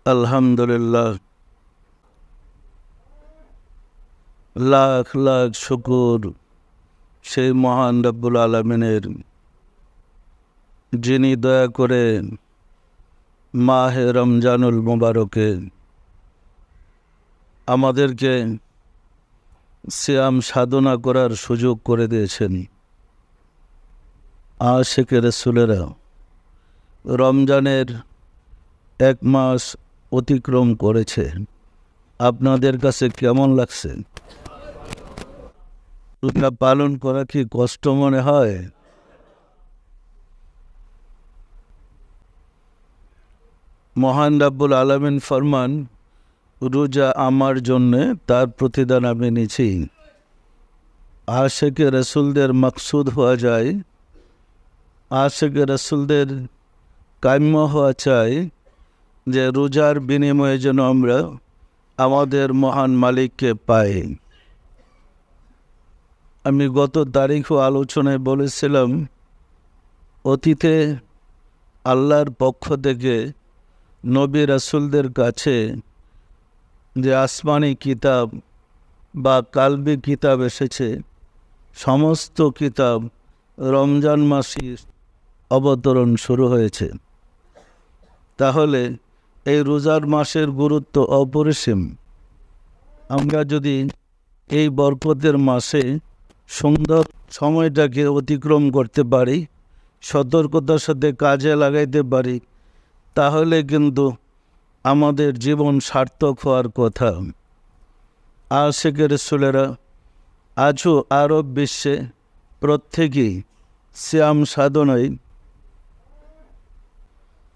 আলহামদুলিল্লাহ, লাখ লাখ শুকুর সেই মহান রব্বুল আলমিনের, যিনি দয়া করে মাহে রমজানুল মুবারকে আমাদেরকে সিয়াম সাধনা করার সুযোগ করে দিয়েছেন। আশিকে রাসূলেরা রমজানের 1 মাস অতিক্রম করেছে। আপনাদের কাছে কেমন লাগছে? রোজা পালন করা কি কষ্ট মনে হয়? মহান রব্বুল আলামিন ফরমান, রোজা আমার জন্যে, তার প্রতিদান আমি নিছি। আশিকে রাসূলদের মাকসুদ হওয়া যায়, আশিকে রাসূলদের কাম্য হওয়া চাই যে রোজার বিনিময়ে যেন আমরা আমাদের মহান মালিককে পাই। আমি গত তারিখও আলোচনায় বলেছিলাম, অতীতে আল্লাহর পক্ষ থেকে নবী রাসূলদের কাছে যে আসমানি কিতাব বা কালবি কিতাব এসেছে, সমস্ত কিতাব রমজান মাসে অবতরণ শুরু হয়েছে। তাহলে এই রোজার মাসের গুরুত্ব অপরিসীম। আমরা যদি এই বরকতের মাসে সুন্দর সময়টাকে অতিক্রম করতে পারি, সতর্কতার সাথে কাজে লাগাইতে পারি, তাহলে কিন্তু আমাদের জীবন সার্থক হওয়ার কথা। আশিকে রাসূলেরা আজও আরব বিশ্বে প্রত্যেকেই সিয়াম সাধনায়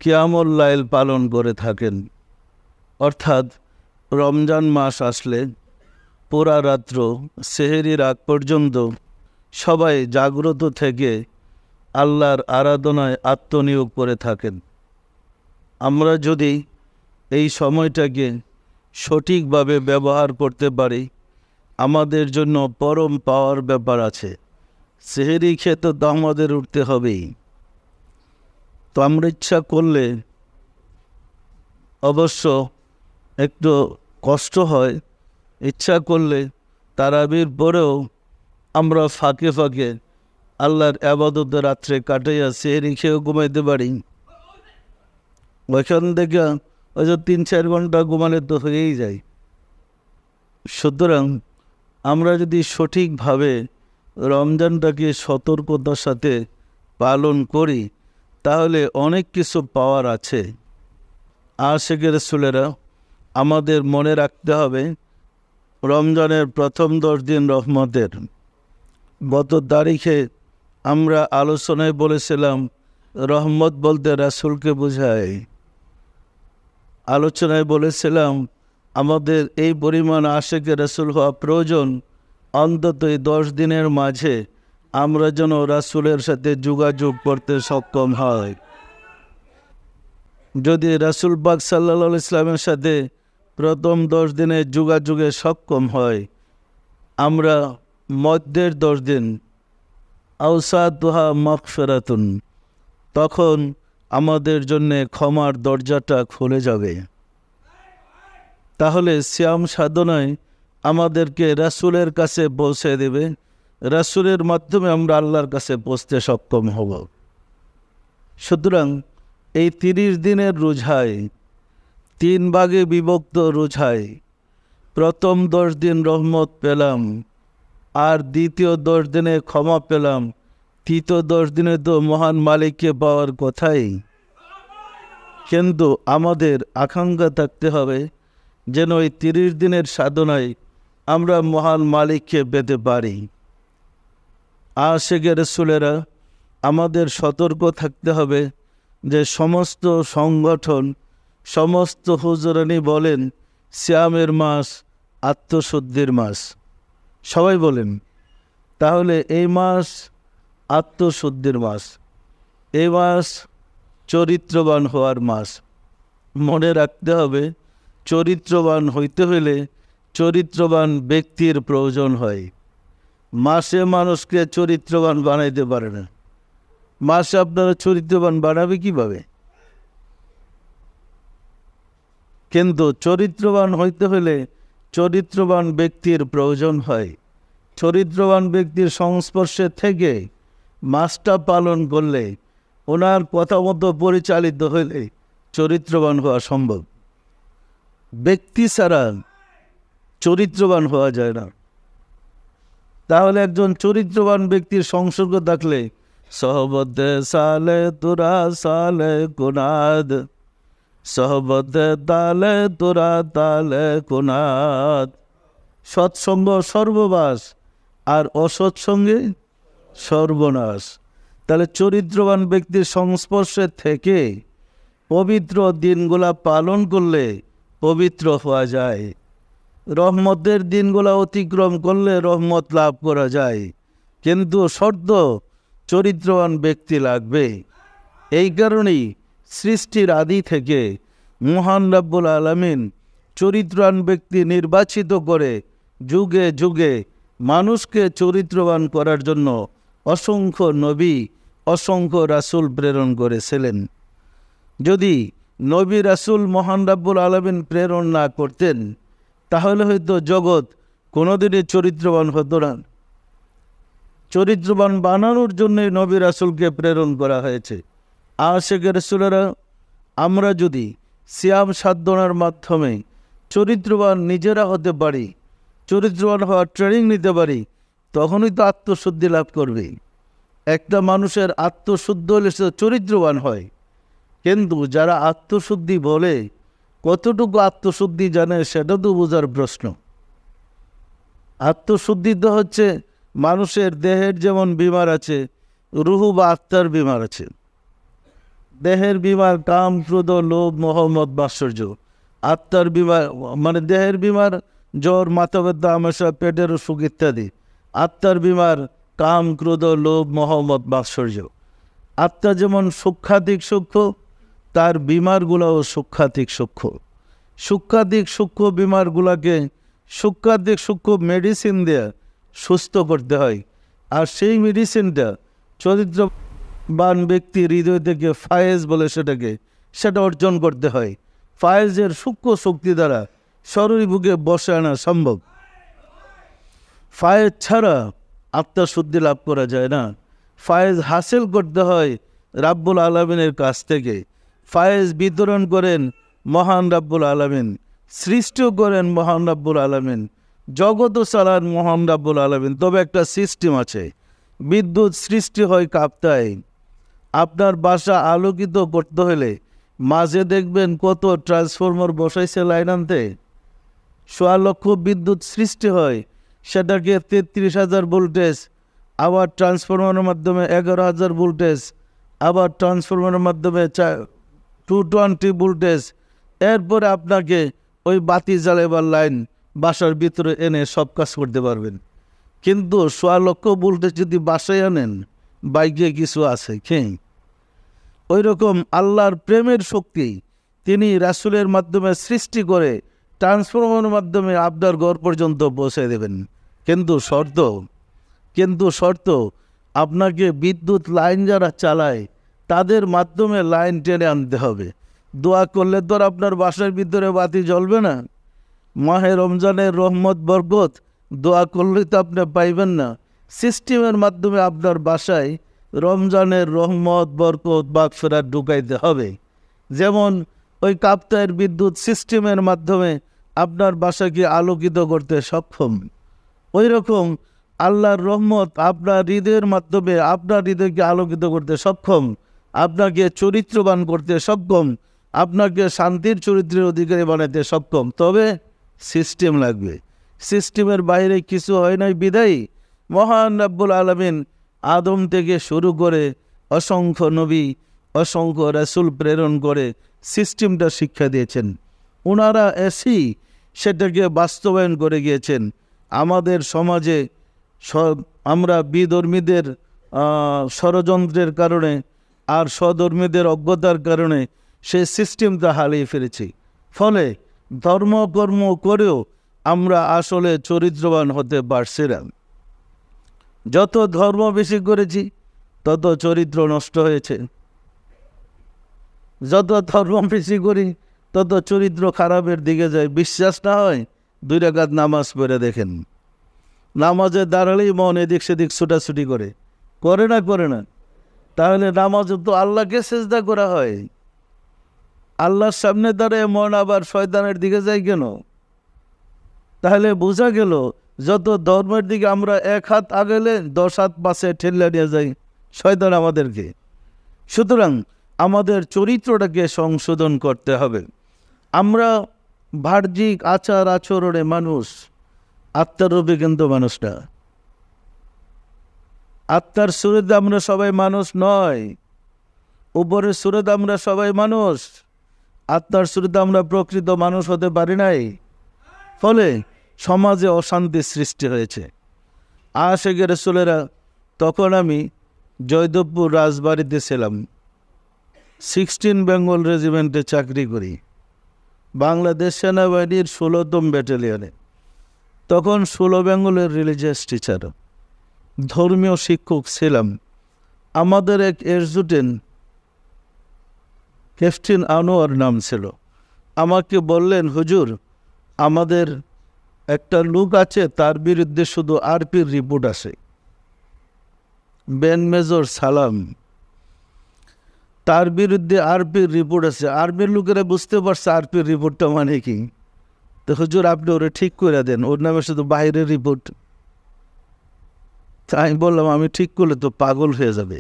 কিয়ামুল লাইল পালন করে থাকেন। অর্থাৎ রমজান মাস আসলে পুরা রাত্র সেহরির আগ পর্যন্ত সবাই জাগ্রত থেকে আল্লাহর আরাধনায় আত্মনিয়োগ করে থাকেন। আমরা যদি এই সময়টাকে সঠিকভাবে ব্যবহার করতে পারি, আমাদের জন্য পরম পাওয়ার ব্যাপার আছে। সেহরি খেতে তো আমাদের উঠতে হবেই। তো আমরা ইচ্ছা করলে অবশ্য একটু কষ্ট হয়, ইচ্ছা করলে তারাবির পরেও আমরা ফাঁকে ফাঁকে আল্লাহর ইবাদতে রাত্রে কাটাইয়া সেহরি খেয়েও ঘুমাইতে পারি। ওইখান থেকে ওই যে 3-4 ঘন্টা ঘুমালে তো হয়েই যায়। সুতরাং আমরা যদি সঠিকভাবে রমজানটাকে সতর্কতার সাথে পালন করি, তাহলে অনেক কিছু পাওয়ার আছে। আশিকে রাসূলেরা আমাদের মনে রাখতে হবে, রমজানের প্রথম 10 দিন রহমতের। গত তারিখে আমরা আলোচনায় বলেছিলাম, রহমত বলতে রাসূলকে বোঝায়। আলোচনায় বলেছিলাম, আমাদের এই পরিমাণ আশিকে রাসূল হওয়া প্রয়োজন, অন্তত এই 10 দিনের মাঝে আমরা যেন রাসূলের সাথে যোগাযোগ করতে সক্ষম হয়। যদি রাসূল পাক সাল্লাল্লাহু আলাইহি ওয়াসাল্লামের সাথে প্রথম 10 দিনে যোগাযোগে সক্ষম হয়, আমরা মধ্যের 10 দিন আওসাতুহা মাগফিরাতুন, তখন আমাদের জন্যে ক্ষমার দরজাটা খুলে যাবে। তাহলে সিয়াম সাধনায় আমাদেরকে রাসূলের কাছে পৌঁছে দেবে, রাসূলের মাধ্যমে আমরা আল্লাহর কাছে পৌঁছতে সক্ষম হব। সুতরাং এই 30 দিনের রোজায় 3 ভাগে বিভক্ত রোজায় প্রথম 10 দিন রহমত পেলাম, আর দ্বিতীয় 10 দিনে ক্ষমা পেলাম, তৃতীয় 10 দিনে তো মহান মালিককে পাওয়ার কথাই। কিন্তু আমাদের আকাঙ্ক্ষা থাকতে হবে যেন ওই 30 দিনের সাধনায় আমরা মহান মালিককে পেতে পারি। আশিকে রাসূলেরা আমাদের সতর্ক থাকতে হবে যে সমস্ত সংগঠন, সমস্ত হুজুরানি বলেন সিয়ামের মাস আত্মশুদ্ধির মাস, সবাই বলেন। তাহলে এই মাস আত্মশুদ্ধির মাস, এই মাস চরিত্রবান হওয়ার মাস। মনে রাখতে হবে, চরিত্রবান হইতে হলে চরিত্রবান ব্যক্তির প্রয়োজন হয়। মাসে মানুষকে চরিত্রবান বানাইতে পারে না। মাসে আপনারা চরিত্রবান বানাবে কিভাবে? কিন্তু চরিত্রবান হইতে হলে চরিত্রবান ব্যক্তির প্রয়োজন হয়। চরিত্রবান ব্যক্তির সংস্পর্শে থেকে মাসটা পালন করলে, ওনার কথা মতো পরিচালিত হলে চরিত্রবান হওয়া সম্ভব। ব্যক্তি ছাড়া চরিত্রবান হওয়া যায় না। তাহলে একজন চরিত্রবান ব্যক্তির সংসর্গ থাকলে সহবতে সালে তোরা সালে কুনাদ, সহবতে তালে তোরা তালে কুনাদ। সৎসঙ্গ সর্ববাস আর অসৎসঙ্গে সর্বনাশ। তাহলে চরিত্রবান ব্যক্তির সংস্পর্শে থেকে পবিত্র দিনগুলা পালন করলে পবিত্র হওয়া যায়। রহমতের দিনগুলা অতিক্রম করলে রহমত লাভ করা যায়, কিন্তু শর্ত চরিত্রবান ব্যক্তি লাগবে। এই কারণেই সৃষ্টির আদি থেকে মহান রব্বুল আলামিন চরিত্রবান ব্যক্তি নির্বাচিত করে যুগে যুগে মানুষকে চরিত্রবান করার জন্য অসংখ্য নবী, অসংখ্য রাসূল প্রেরণ করেছিলেন। যদি নবী রাসূল মহান রব্বুল আলামিন প্রেরণ না করতেন, তাহলে হয়তো জগৎ কোনোদিনই চরিত্রবান হতো না। চরিত্রবান বানানোর জন্যই নবী রাসূলকে প্রেরণ করা হয়েছে। আশিক রাসূলেরা আমরা যদি সিয়াম সাধনার মাধ্যমে চরিত্রবান নিজেরা হতে পারি, চরিত্রবান হওয়ার ট্রেনিং নিতে পারি, তখনই তো আত্মশুদ্ধি লাভ করবে। একটা মানুষের আত্মশুদ্ধ হলে সে চরিত্রবান হয়। কিন্তু যারা আত্মশুদ্ধি বলে, কতটুকু আত্মশুদ্ধি জানে সেটা তো বোঝার প্রশ্ন। আত্মশুদ্ধি তো হচ্ছে মানুষের দেহের যেমন বিমার আছে, রুহু বা আত্মার বিমার আছে। দেহের বিমার কাম, ক্রোধ, লোভ, মোহ, মদ, মাৎসর্য। আত্মার বিমার মানে দেহের বিমার জ্বর, মাথা ব্যথা, আমাশা, পেটের অসুখ ইত্যাদি। আত্মার বিমার কাম, ক্রোধ, লোভ, মোহ, মদ, মাৎসর্য। আত্মা যেমন সূক্ষ্মাধিক সূক্ষ্ম, তার বিমারগুলোও সূক্ষ্মাধিক সূক্ষ্ম। সূক্ষ্মাধিক সূক্ষ্ম বিমারগুলোকে সূক্ষ্মাধিক সূক্ষ্ম মেডিসিন দিয়ে সুস্থ করতে হয়। আর সেই মেডিসিনটা চরিত্রবান ব্যক্তির হৃদয় থেকে ফায়েজ বলে সেটা অর্জন করতে হয়। ফায়েজের সূক্ষ্ম শক্তি দ্বারা শরীর বুকে বসে আনা সম্ভব। ফায়েজ ছাড়া আত্মশুদ্ধি লাভ করা যায় না। ফায়েজ হাসিল করতে হয় রাব্বুল আলামিনের কাছ থেকে। ফায়েজ বিতরণ করেন মহান রাব্বুল আলামিন, সৃষ্টিও করেন মহান রাব্বুল আলামিন, জগৎও চালান মহান রাব্বুল আলামিন। তবে একটা সিস্টেম আছে। বিদ্যুৎ সৃষ্টি হয় কাপ্তায়। আপনার বাসা আলোকিত করতে হলে মাঝে দেখবেন কত ট্রান্সফরমার বসাইছে লাইন আনতে। ১.৫ লক্ষ বিদ্যুৎ সৃষ্টি হয়, সেটাকে ৩৩,০০০ ভোল্টেজ, আবার ট্রান্সফরমারের মাধ্যমে ১১,০০০ ভোল্টেজ, আবার ট্রান্সফরমারের মাধ্যমে 220 ভোল্টেজ। এরপরে আপনাকে ওই বাতি জ্বালাবার লাইন বাসার ভিতরে এনে সব কাজ করতে পারবেন। কিন্তু ১.৫ লক্ষ ভোল্টেজ যদি বাসায় আনেন, বাইকে কিছু আছে কি? ওই রকম আল্লাহর প্রেমের শক্তি তিনি রাসূলের মাধ্যমে সৃষ্টি করে ট্রান্সফরমারের মাধ্যমে আপনার ঘর পর্যন্ত পৌঁছে দেবেন। কিন্তু শর্ত আপনাকে বিদ্যুৎ লাইন যারা চালায় তাদের মাধ্যমে লাইন টেনে আনতে হবে। দোয়া করলে তো আর আপনার বাসার ভিতরে বাতি জ্বলবে না। মাহে রমজানের রহমত বরকত দোয়া করলে তো আপনি পাইবেন না। সিস্টেমের মাধ্যমে আপনার বাসায় রমজানের রহমত বরকত মাগফিরাত ঢুকাইতে হবে। যেমন ওই কাপ্তায়ের বিদ্যুৎ সিস্টেমের মাধ্যমে আপনার বাসাকে আলোকিত করতে সক্ষম, ওই রকম আল্লাহর রহমত আপনার হৃদয়ের মাধ্যমে আপনার হৃদয়কে আলোকিত করতে সক্ষম, আপনাকে চরিত্রবান করতে সক্ষম, আপনাকে শান্তির চরিত্রের অধিকারী বানাতে সক্ষম। তবে সিস্টেম লাগবে। সিস্টেমের বাইরে কিছু হয় নাই বিদায়ী মহান রব্বুল আলামিন আদম থেকে শুরু করে অসংখ্য নবী, অসংখ্য রাসূল প্রেরণ করে সিস্টেমটা শিক্ষা দিয়েছেন। ওনারা এসেই সেটাকে বাস্তবায়ন করে গিয়েছেন। আমাদের সমাজে আমরা বিধর্মীদের ষড়যন্ত্রের কারণে আর স্বধর্মীদের অজ্ঞতার কারণে সেই সিস্টেমটা হারিয়ে ফেলেছি। ফলে ধর্মকর্ম করেও আমরা আসলে চরিত্রবান হতে পারছি না। যত ধর্ম বেশি করেছি তত চরিত্র নষ্ট হয়েছে। যত ধর্ম বেশি করি তত চরিত্র খারাপের দিকে যায়। বিশ্বাস না হয় 2 রাকাত নামাজ পড়ে দেখেন। নামাজে দাঁড়ালেই মন এদিক সেদিক ছুটাছুটি করে না? তাহলে নামাজে তো আল্লাহকে সেজদা করা হয়, আল্লাহর সামনে দাঁড়ায় মন আবার শয়তানের দিকে যায় কেন? তাহলে বোঝা গেল যত ধর্মের দিকে আমরা 1 হাত আগেলে 10 হাত পাশে ঠেলে নিয়ে যাই শয়তান আমাদেরকে। সুতরাং আমাদের চরিত্রটাকে সংশোধন করতে হবে। আমরা বাহ্যিক আচার আচরণে মানুষ, আত্মার রূপে কিন্তু মানুষ না। আত্মার সুরেতে আমরা সবাই মানুষ নয়, উপরের সুরেতে আমরা সবাই মানুষ, আত্মার সুরেতে আমরা প্রকৃত মানুষ হতে পারি নাই। ফলে সমাজে অশান্তির সৃষ্টি হয়েছে। আশিকে রাসূলেরা, তখন আমি জয়দেবপুর রাজবাড়িতে ছিলাম, 16 বেঙ্গল রেজিমেন্টে চাকরি করি, বাংলাদেশ সেনাবাহিনীর 16তম ব্যাটালিয়নে। তখন 16 বেঙ্গলের রিলিজিয়াস টিচার, ধর্মীয় শিক্ষক ছিলাম। আমাদের এক এসজুটেন্ট, ক্যাপ্টেন আনোয়ার নাম ছিল, আমাকে বললেন, হুজুর আমাদের একটা লোক আছে, তার বিরুদ্ধে শুধু আরপির রিপোর্ট আসে, ব্যান্ড মেজর সালাম, তার বিরুদ্ধে আরপির রিপোর্ট আছে। আর্মির লোকেরা বুঝতে পারছে আরপির রিপোর্টটা মানে কি। তো হুজুর আপনি ওরা ঠিক করে দেন, ওর নামে শুধু বাইরের রিপোর্ট। তাই আমি বললাম, আমি ঠিক করলে তো পাগল হয়ে যাবে।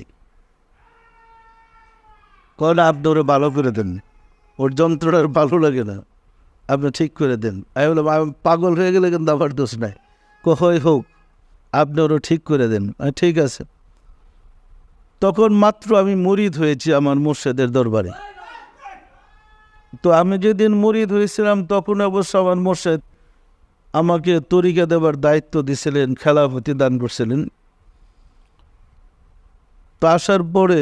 কয় না, আপনি ওরা ভালো করে দেন, ওর যন্ত্রটা ভালো লাগে না, আপনি ঠিক করে দেন। আমি বললাম, আমি পাগল হয়ে গেলে কিন্তু আমার দোষ নাই। হয় হোক, আপনি ওরা ঠিক করে দেন। ঠিক আছে। তখন মাত্র আমি মুরিদ হয়েছি আমার মুর্শিদের দরবারে। তো আমি যেদিন মুরিদ হয়েছিলাম তখন অবশ্য আমার মুর্শিদ আমাকে তরিকা দেবার দায়িত্ব দিয়েছিলেন, খেলাফতি দান করছিলেন। তো আসার পরে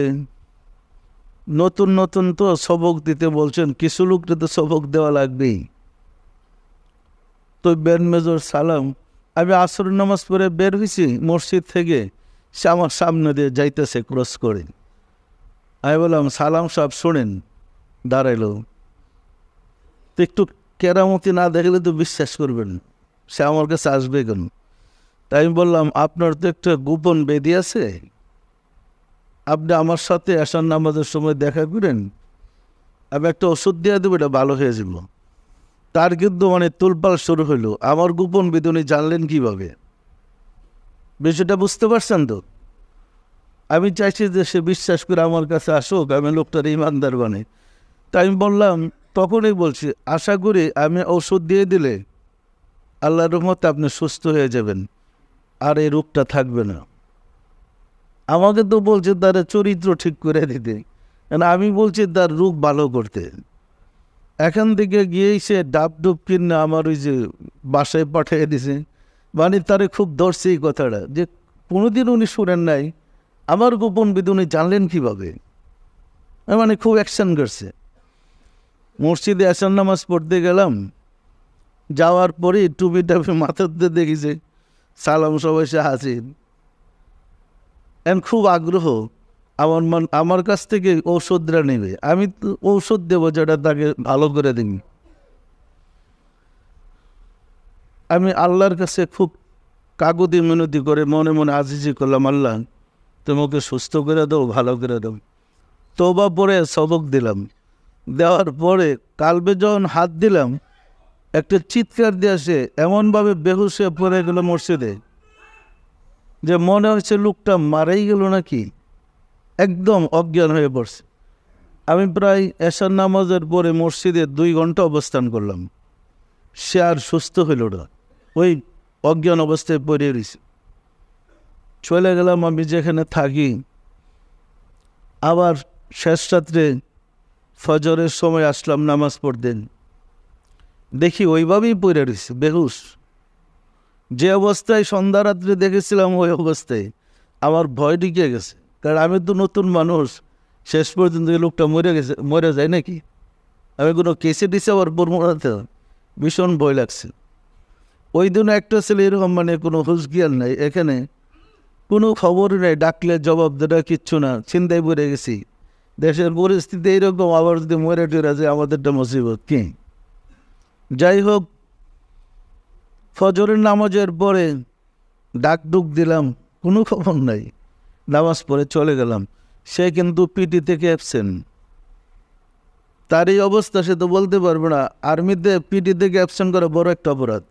নতুন তো সবক দিতে বলছেন, কিছু লোকটা তো সবক দেওয়া লাগবেই। তো ব্যান্ড মেজর সালাম, আমি আসর নামাজ পড়ে বের হয়েছি মসজিদ থেকে, সে আমার সামনে দিয়ে যাইতেছে ক্রস করে। আমি বললাম, সালাম সাহেব শোনেন। দাঁড়াইল। তো একটু কেরামতি না দেখলে তো বিশ্বাস করবেন, সে আমার কাছে আসবে কেন? তাই আমি বললাম, আপনার তো একটা গোপন বেদি আছে, আপনি আমার সাথে আসার নামাজের সময় দেখা করেন, আমি একটা ওষুধ দিয়ে দেবো, এটা ভালো হয়ে যাব। তার কিন্তু তুলপাল শুরু হইল, আমার গোপন বেদি উনি জানলেন কীভাবে? বিষয়টা বুঝতে পারছেন তো? আমি চাইছি যে সে বিশ্বাস করে আমার কাছে আসুক, আমি লোকটার ইমানদার বানাই। তাই আমি বললাম, তখনই বলছি, আশা করি আমি ওষুধ দিয়ে দিলে আল্লাহর রহমতে আপনি সুস্থ হয়ে যাবেন, আর এই রোগটা থাকবে না। আমাকে তো বলছে তার চরিত্র ঠিক করে দিতে, আমি বলছি তার রোগ ভালো করতে। এখান থেকে গিয়েই সে ডাব কিনে আমার ওই যে বাসায় পাঠিয়ে দিছে। তারে খুব ধরছে এই কথাটা, যে কোনোদিন উনি শুনেন নাই, আমার গোপন বিধি উনি জানলেন কীভাবে। খুব অ্যাকশন করছে। মসজিদে আসার নামাজ পড়তে গেলাম, যাওয়ার পরে টুপি টাপি মাথাতে দেখেছে, সালাম সবাই সে হাসিন। খুব আগ্রহ, আমার কাছ থেকে ঔষধরা নেবে, আমি তো ঔষধ দেবো যেটা তাকে ভালো করে দিন। আমি আল্লাহর কাছে খুব কাকুতি মিনতি করে মনে মনে আজিজি করলাম, আল্লাহ তোমাকে সুস্থ করে দাও, ভালো করে দাও। তওবা পরে সবক দিলাম। দেওয়ার পরে কালবে যখন হাত দিলাম, একটা চিৎকার দিয়ে আসে, এমনভাবে বেহুশ হয়ে পড়ে গেল মসজিদে, যে মনে হচ্ছে লোকটা মারাই গেল নাকি, একদম অজ্ঞান হয়ে পড়ছে। আমি প্রায় এশার নামাজের পরে মসজিদে 2 ঘন্টা অবস্থান করলাম, সে আর সুস্থ হইল না, ওই অজ্ঞান অবস্থায় পড়ে রয়েছে। চলে গেলাম আমি যেখানে থাকি। আবার শেষ রাত্রে ফজরের সময় আসলাম নামাজ পড়তেন, দেখি ওইভাবেই পড়ে রয়েছে বেহুশ। যে অবস্থায় সন্ধ্যা রাত্রে দেখেছিলাম ওই অবস্থায় আমার ভয় ঢুকে গেছে, কারণ আমি তো নতুন মানুষ, শেষ পর্যন্ত এই লোকটা মরে যায় নাকি, আমি কোনো কেসে দিছে আবার পড়তে, ভীষণ ভয় লাগছে। ওই দিন একটা ছেলে এরকম কোনো হুঁশ জ্ঞান নাই, এখানে কোনো খবরই নাই, ডাকলে জবাব দেওয়া কিচ্ছু না, চিন্তায় পড়ে গেছি, দেশের পরিস্থিতি এইরকম, আবার যদি মরে টেরা যায় আমাদেরটা মুসিবত কি। যাই হোক, ফজরের নামাজের পরে ডাকডুক দিলাম, কোনো খবর নাই, নামাজ পড়ে চলে গেলাম। সে কিন্তু পিটি থেকে অ্যাবসেন্ট। তার এই অবস্থা, সে তো বলতে পারবে না। আর্মিতে পিটি থেকে অ্যাবসেন্ট করা বড় একটা অপরাধ।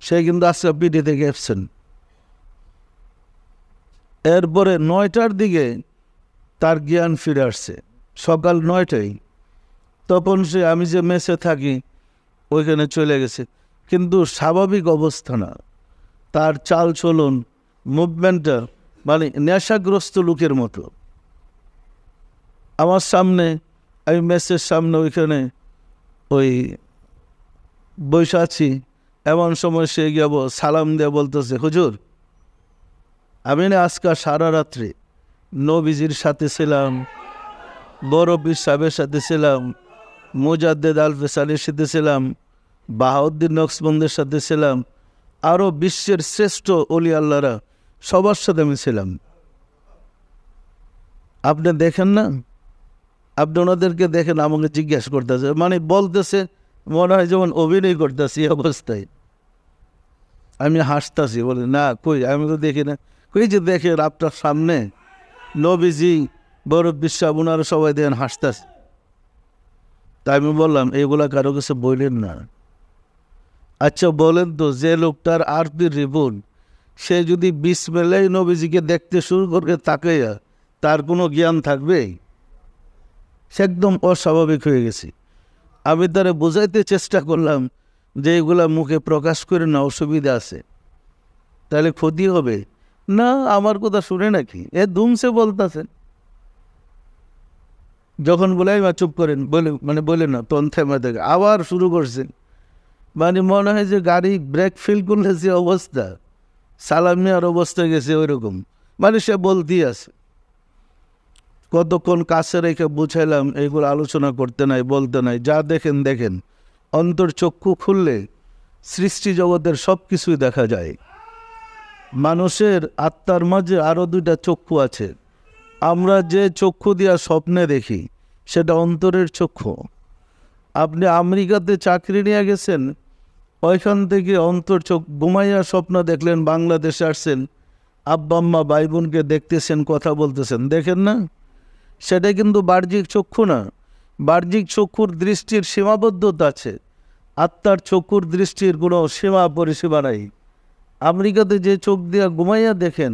সে কিন্তু আজকে পিটি থেকে অ্যাবসেন্ট। এরপরে 9টার দিকে তার জ্ঞান ফিরে আসছে, সকাল 9টায়। তখন সে, আমি যে মেসে থাকি ওইখানে চলে গেছে, কিন্তু স্বাভাবিক অবস্থা না। তার চাল চলন, মুভমেন্টটা মানে নেশাগ্রস্ত লোকের মতো। আমার সামনে, আমি মেসের সামনে ওইখানে ওই বসে আছি, এমন সময় সে গিয়ে সালাম দিয়ে বলতেছে, হুজুর আমি না আজকে সারা রাত্রি নবীজির সাথে ছিলাম, বড় পীর সাহেবের সাথে ছিলাম, মুজাদ্দেদ আল ফেসালির সাথে ছিলাম, বাহাউদ্দিন নকশবন্দের সাথে ছিলাম, আরও বিশ্বের শ্রেষ্ঠ অলি আল্লাহরা সবার সাথে আমি ছিলাম। আপনি দেখেন না, আপনি ওনাদেরকে দেখেন, আমাকে জিজ্ঞাসা করতেছে, মানে বলতেছে মনে হয় যেমন অভিনয় করতেছি এই অবস্থায়। আমি হাসতেছি, বলি না কই, আমি তো দেখি না। কই যে দেখেন আপনার সামনে নবীজি, বড় বিশ্বাস, ওনারা সবাই দেখেন হাসতেছে। তাই আমি বললাম, এগুলা কারো কাছে বললেন না। আচ্ছা বলেন তো, যে লোকটার আরবির রিপোর্ট, সে যদি বিসমিল্লাহ নবীজিকে দেখতে শুরু করে তাকাইয়া, তার কোনো জ্ঞান থাকবে? সে একদম অস্বাভাবিক হয়ে গেছে। আমি তারা বোঝাইতে চেষ্টা করলাম যে এগুলা মুখে প্রকাশ করে না, অসুবিধা আছে, তাহলে ক্ষতি হবে। না, আমার কথা শুনে নাকি, এ দুমসে বলতেছে। যখন বলে আমি চুপ করেন, বলে না, তখন থেমে থাকে, আবার শুরু করছেন। মানে মনে হয় যে গাড়ি ব্রেক ফেল করলে যে অবস্থা, সালাম নেওয়ার অবস্থা গেছে ওইরকম। মানে সে বলতেই আছে। কতক্ষণ কাছে রেখে বুঝাইলাম এইগুলো আলোচনা করতে নাই, বলতে নাই, যা দেখেন দেখেন। অন্তর চক্ষু খুললে সৃষ্টি জগতের সব কিছুই দেখা যায়। মানুষের আত্মার মাঝে আরও 2টা চক্ষু আছে। আমরা যে চক্ষু দিয়া স্বপ্নে দেখি, সেটা অন্তরের চক্ষু। আপনি আমেরিকাতে চাকরি নিয়ে গেছেন, ওইখান থেকে অন্তর চোখ ঘুমাইয়া স্বপ্ন দেখলেন, বাংলাদেশে আসছেন, আব্বা আম্মা ভাই বোনকে দেখতেছেন, কথা বলতেছেন, দেখেন না? সেটা কিন্তু বাহ্যিক চক্ষু না। বাহ্যিক চক্ষুর দৃষ্টির সীমাবদ্ধতা আছে, আত্মার চক্ষুর দৃষ্টির কোনো সীমা পরিসীমা নাই। আমেরিকাতে যে চোখ দিয়া ঘুমাইয়া দেখেন,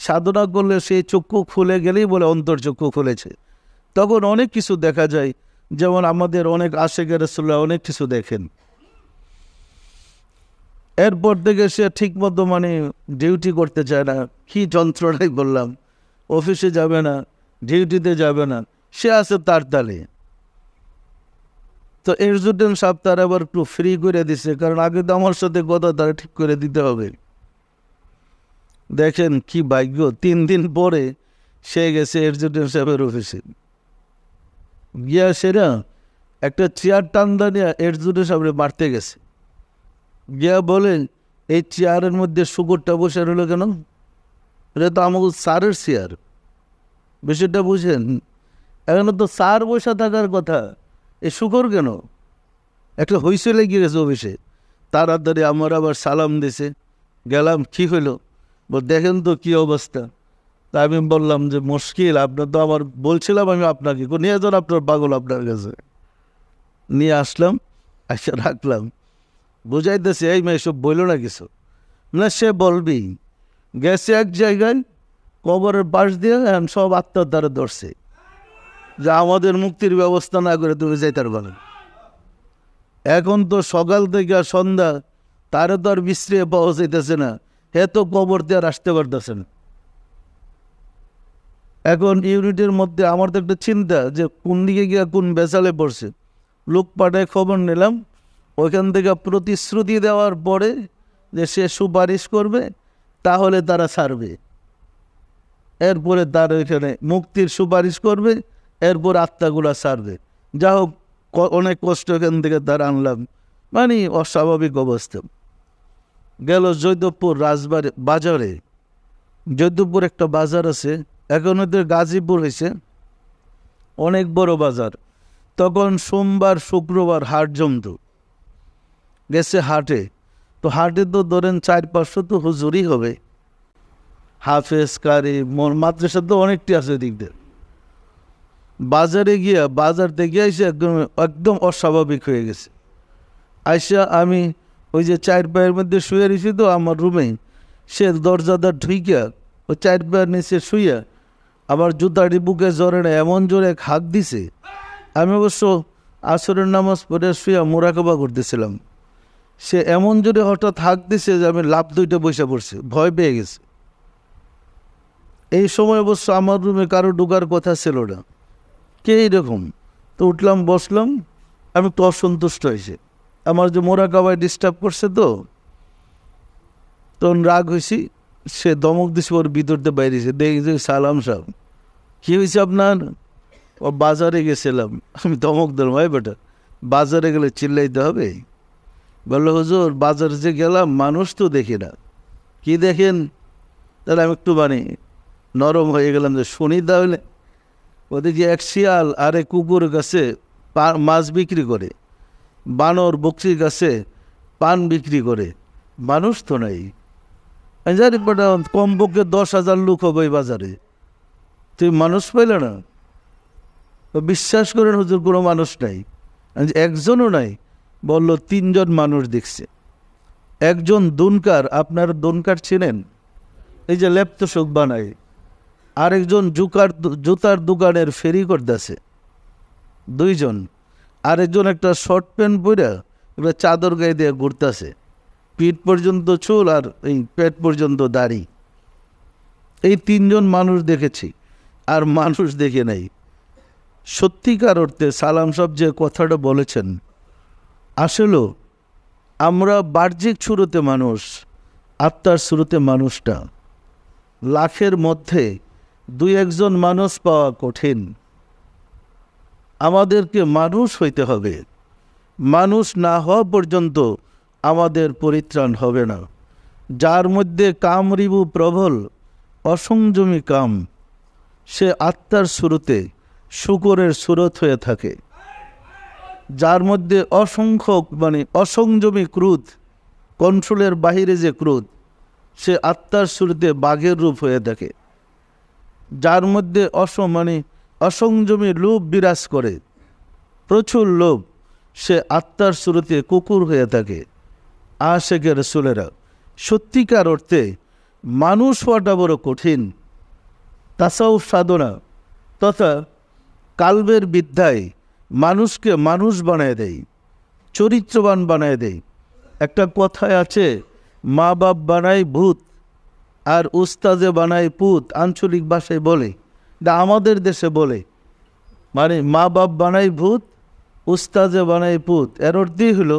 সাধনা করলে সেই চক্ষু খুলে গেলেই বলে অন্তর্চক্ষু খুলেছে। তখন অনেক কিছু দেখা যায়, যেমন আমাদের অনেক আশেকে রাসূলুল্লাহ অনেক কিছু দেখেন। এরপর থেকে সে ঠিকমতো মানে ডিউটি করতে চায় না। কি যন্ত্রণাই বললাম, অফিসে যাবে না, ডিউটিতে যাবে না, সে আছে তার তালে। তো এক্সিডেন্ট সাহেব তার আবার একটু ফ্রি করে দিছে, কারণ আগে তো আমার সাথে কথা, তারা ঠিক করে দিতে হবে। দেখেন কি ভাগ্য, 3 দিন পরে সে গেছে এক্সিডেন্ট সাহেবের অফিসে। গিয়া সেরা একটা চেয়ার টান্দা নিয়ে এক্সিডেন্ট সাহেবের মারতে গেছে। গিয়া বলেন, এই চেয়ারের মধ্যে শুকুরটা বসে রইল কেন? এটা তো আমাকে স্যারের চেয়ার, বিষয়টা বুঝেন? এখন তো স্যার বসে থাকার কথা, এই শুকর কেন? একটা হইসে লেগে গেছে অফিসে। তাড়াতাড়ি আমার আবার সালাম দিছে, গেলাম, কি হইলো? দেখেন তো কি অবস্থা। তা আমি বললাম যে মুশকিল, আপনার তো আমার বলছিলাম আমি আপনাকে নিয়ে যান, আপনার পাগল আপনার কাছে নিয়ে আসলাম, এসে রাখলাম, বুঝাইতেছে এই মেয়ে সব বললো না কিছু না। সে বলবি গেছে এক জায়গায় কবরের পাশ দিয়ে, এখন সব আত্মার দ্বারা ধরছে যে আমাদের মুক্তির ব্যবস্থা না করে তুমি যাইতে পারবে। এখন তো সকাল থেকে সন্ধ্যা, তারে তো আর বিশ্রিয়ে পাওয়া যাইতেছে না, হে তো কবর দিয়ে আর আসতে পারতেছে না। এখন ইউনিটের মধ্যে আমার তো একটা চিন্তা যে কোন দিকে গিয়া কোন বেচালে পড়ছে। লোক পাঠায় খবর নিলাম, ওইখান থেকে প্রতিশ্রুতি দেওয়ার পরে যে সে সুপারিশ করবে, তাহলে তারা ছাড়বে। এরপরে তার ওইখানে মুক্তির সুপারিশ করবে, এরপর আত্মাগুলা ছাড়বে। যা হোক, অনেক কষ্ট এখান থেকে তার আনলাম। মানে অস্বাভাবিক অবস্থা। গেল জৈদবপুর বাজারে। জৈদবপুর একটা বাজার আছে, এখন ওদের গাজীপুর হয়েছে। অনেক বড় বাজার। তখন সোমবার শুক্রবার হাট জমত। গেছে হাটে, তো হাটে তো ধরেন 400-500 তো হুজুরই হবে, হাফেজ কারি মাদ্রাসা তো অনেকটি আছে দিক দিয়ে। বাজারে গিয়া বাজার থেকে এসে একদম একদম অস্বাভাবিক হয়ে গেছে। আইসা আমি ওই যে 4 পায়ের মধ্যে শুয়ে রয়েছি তো আমার রুমে, সে দরজাদার ঢুইকা ওই 4 পায়ের নিচে শুইয়া আমার জুতাটি বুকে জোরে না এমন জোরে হাঁক দিছে। আমি অবশ্য আসরের নামাজ পড়ে শুয়া মোরাকাবা করতেছিলাম। সে এমন জোরে হঠাৎ হাঁক দিছে যে আমি লাভ 2টা বসে পড়ছি, ভয় পেয়ে গেছে। এই সময় অবশ্য আমার রুমে কারো ঢোকার কথা ছিল না, কে এইরকম। তো উঠলাম, বসলাম, আমি একটু অসন্তুষ্ট হয়েছে, আমার যে মোরাকাবায় ডিস্টার্ব করছে তো তখন রাগ হয়েছি। সে দমক দিছে, ওর ভিতরতে বাইরেছে, দেখি যে সালাম সাহেব কী হয়েছে আপনার? ও বাজারে গেছিলাম। আমি দমক দিলাম, ভাই বেটা বাজারে গেলে চিল্লাইতে হবে? বললো হুজুর বাজারে যে গেলাম মানুষ তো দেখি না। কি দেখেন? তাহলে আমি একটু নরম হয়ে গেলাম, যে শুনি তাহলে। ওদিকে এক শিয়াল আর এক কুকুর কাছে মাছ বিক্রি করে, বানর বকরির কাছে পান বিক্রি করে, মানুষ তো নাই। আমি জানি বেটা কমপক্ষে 10,000 লোক হবে এই বাজারে, তুই মানুষ পাইলে না? বিশ্বাস করেন হুজুর কোনো মানুষ নাই। একজনও নাই। বলল 3 জন মানুষ দেখছে। একজন দুনকার, আপনার দুনকার চিনেন? এই যে লেপ্ত শোক বানায়। আরেকজন জুতার দোকানের ফেরি করতেছে, 2 জন। আরেকজন একটা শর্ট প্যান্ট পরে একটা চাদর গায়ে দিয়ে ঘুরতেছে, পিঠ পর্যন্ত চুল আর এই পেট পর্যন্ত দাড়ি। এই 3 জন মানুষ দেখেছি, আর মানুষ দেখে নাই। সত্যিকার অর্থে সালাম সাহেব যে কথাটা বলেছেন, আসলে আমরা বাহ্যিক শুরুতে মানুষ, আত্মার শুরুতে মানুষটা। লাখের মধ্যে 2-1 জন মানুষ পাওয়া কঠিন। আমাদেরকে মানুষ হইতে হবে। মানুষ না হওয়া পর্যন্ত আমাদের পরিত্রাণ হবে না। যার মধ্যে কামরিবু প্রবল, অসংযমী কাম, সে আত্মার শুরুতে শুকরের সুরত হয়ে থাকে। যার মধ্যে অসংখ্য অসংযমী ক্রোধ, কন্ট্রোলের বাহিরে যে ক্রোধ, সে আত্মার শুরুতে বাঘের রূপ হয়ে থাকে। যার মধ্যে অসংযমী লোভ বিরাজ করে, প্রচুর লোভ, সে আত্মার শুরুতে কুকুর হয়ে থাকে। আশেকের রাসূলেরা, সত্যিকার অর্থে মানুষ হওয়াটা বড় কঠিন। তাসাউফ সাধনা তথা কালবের বিদ্যায় মানুষকে মানুষ বানায় দেয়, চরিত্রবান বানায় দেয়। একটা কথায় আছে, মা বাপ বানায় ভূত আর উস্তাজে বানায় পুত। আঞ্চলিক ভাষায় বলে, আমাদের দেশে বলে, মা বাপ বানায় ভূত, উস্তাজে বানায় পুত। এর অর্থই হলো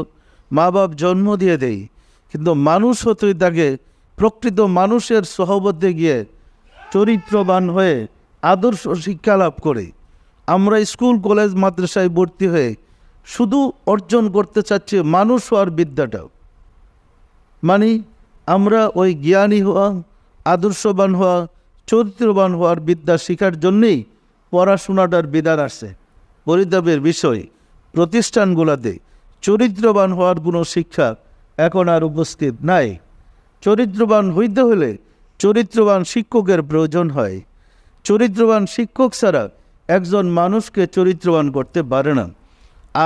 মা বাপ জন্ম দিয়ে দেয়, কিন্তু মানুষ হতেই তাকে প্রকৃত মানুষের সহবতে গিয়ে চরিত্রবান হয়ে আদর্শ শিক্ষা লাভ করে। আমরা স্কুল কলেজ মাদ্রাসায় ভর্তি হয়ে শুধু অর্জন করতে চাচ্ছি মানুষ হওয়ার বিদ্যাটা। আমরা ওই জ্ঞানী হওয়া, আদর্শবান হওয়া, চরিত্রবান হওয়ার বিদ্যা শেখার জন্যেই পড়াশোনাটার বিধান আসছে। পরিতাপের বিষয়, প্রতিষ্ঠানগুলোতে চরিত্রবান হওয়ার কোনো শিক্ষা এখন আর উপস্থিত নাই। চরিত্রবান হইতে হলে চরিত্রবান শিক্ষকের প্রয়োজন হয়। চরিত্রবান শিক্ষক ছাড়া একজন মানুষকে চরিত্রবান করতে পারে না।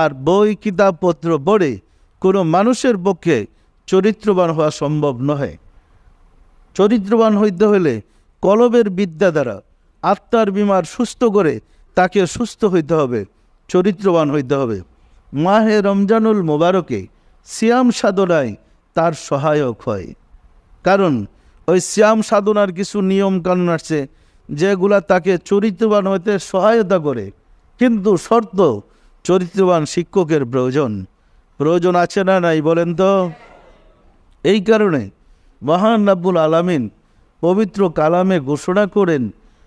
আর বই কিতাবপত্র পড়ে কোনো মানুষের পক্ষে চরিত্রবান হওয়া সম্ভব নয়। চরিত্রবান হইতে হলে কলবের বিদ্যা দ্বারা আত্মার বিমার সুস্থ করে তাকে সুস্থ হইতে হবে, চরিত্রবান হইতে হবে। মাহে রমজানুল মোবারকে সিয়াম সাধনায় তার সহায়ক হয়। কারণ ওই সিয়াম সাধনার কিছু নিয়ম কানুন আছে যেগুলা তাকে চরিত্রবান হইতে সহায়তা করে, কিন্তু শর্ত চরিত্রবান শিক্ষকের প্রয়োজন আছে না নাই বলেন তো? এই কারণে মহান রব্বুল আলামিন পবিত্র কালামে ঘোষণা করেন,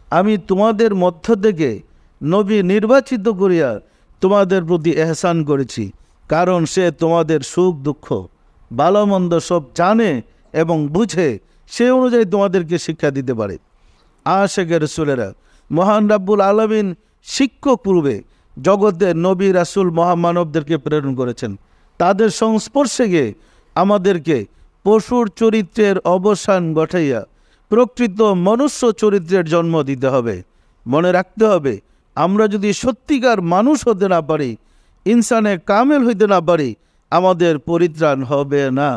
আমি তোমাদের মধ্য থেকে নবী নির্বাচিত করিয়া তোমাদের প্রতি এহসান করেছি, কারণ সে তোমাদের সুখ দুঃখ ভালো মন্দ সব জানে এবং বুঝে, সে অনুযায়ী তোমাদেরকে শিক্ষা দিতে পারে। আশেকের রাসূলেরা, মহান রব্বুল আলামিন শিক্ষক পূর্বে জগতের নবী রাসূল মহামানবদেরকে প্রেরণ করেছেন। তাদের সংস্পর্শে গিয়ে আমাদেরকে পশুর চরিত্রের অবসান ঘটাইয়া প্রকৃত মনুষ্য চরিত্রের জন্ম দিতে হবে। মনে রাখতে হবে, আমরা যদি সত্যিকার মানুষ হতে না পারি, ইনসানে কামেল হইতে না পারি, আমাদের পরিত্রাণ হবে না,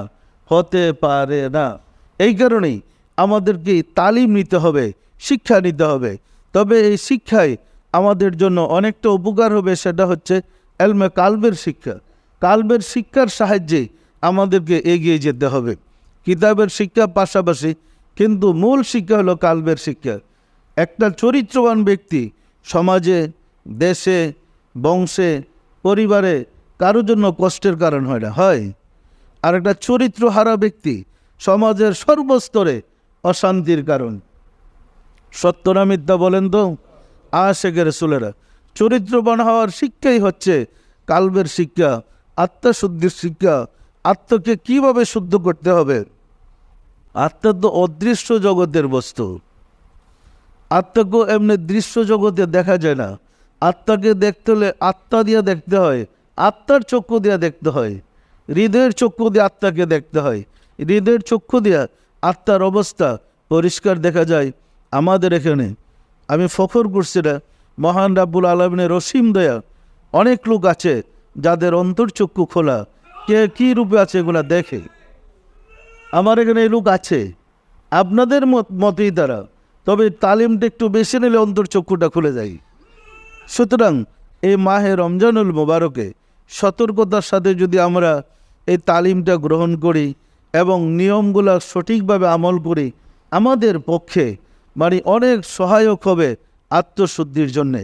হতে পারে না। এই কারণেই আমাদেরকে তালিম নিতে হবে, শিক্ষা নিতে হবে। তবে এই শিক্ষায় আমাদের জন্য অনেকটা উপকার হবে, সেটা হচ্ছে এলমে কালবের শিক্ষা। কালবের শিক্ষার সাহায্যে আমাদেরকে এগিয়ে যেতে হবে। কিতাবের শিক্ষা পাশাপাশি কিন্তু মূল শিক্ষা হলো কালবের শিক্ষা। একটা চরিত্রবান ব্যক্তি সমাজে, দেশে, বংশে, পরিবারে কারোর জন্য কষ্টের কারণ হয় না, হয়। আর একটা চরিত্রহারা ব্যক্তি সমাজের সর্বস্তরে অশান্তির কারণ। সত্য না মিথ্যা বলেন তো? আশিকে রাসূলেরা। চরিত্রবান হওয়ার শিক্ষাই হচ্ছে কালবের শিক্ষা, আত্মশুদ্ধির শিক্ষা। আত্মাকে কিভাবে শুদ্ধ করতে হবে? আত্মা তো অদৃশ্য জগতের বস্তু। আত্মাকে এমনি দৃশ্য জগতে দেখা যায় না। আত্মাকে দেখতে হলে আত্মা দিয়ে দেখতে হয়, আত্মার চক্ষু দিয়ে দেখতে হয়, হৃদয়ের চক্ষু দিয়ে আত্মাকে দেখতে হয়। হৃদয়ের চক্ষু দিয়ে আত্মার অবস্থা পরিষ্কার দেখা যায়। আমাদের এখানে আমি ফখর করছি না, মহান রাব্বুল আলামিনের অসীম দয়া। অনেক লোক আছে যাদের অন্তর্চক্ষু খোলা, কে কী রূপে আছে এগুলা দেখে। আমার এখানে এই লোক আছে, আপনাদের মতই তারা। তবে তালিমটা একটু বেশি নিলে অন্তর্চক্ষুটা খুলে যায়। সুতরাং এই মাহে রমজানুল মোবারকে সতর্কতার সাথে যদি আমরা এই তালিমটা গ্রহণ করি এবং নিয়মগুলো সঠিকভাবে আমল করি, আমাদের পক্ষে অনেক সহায়ক হবে আত্মশুদ্ধির জন্যে।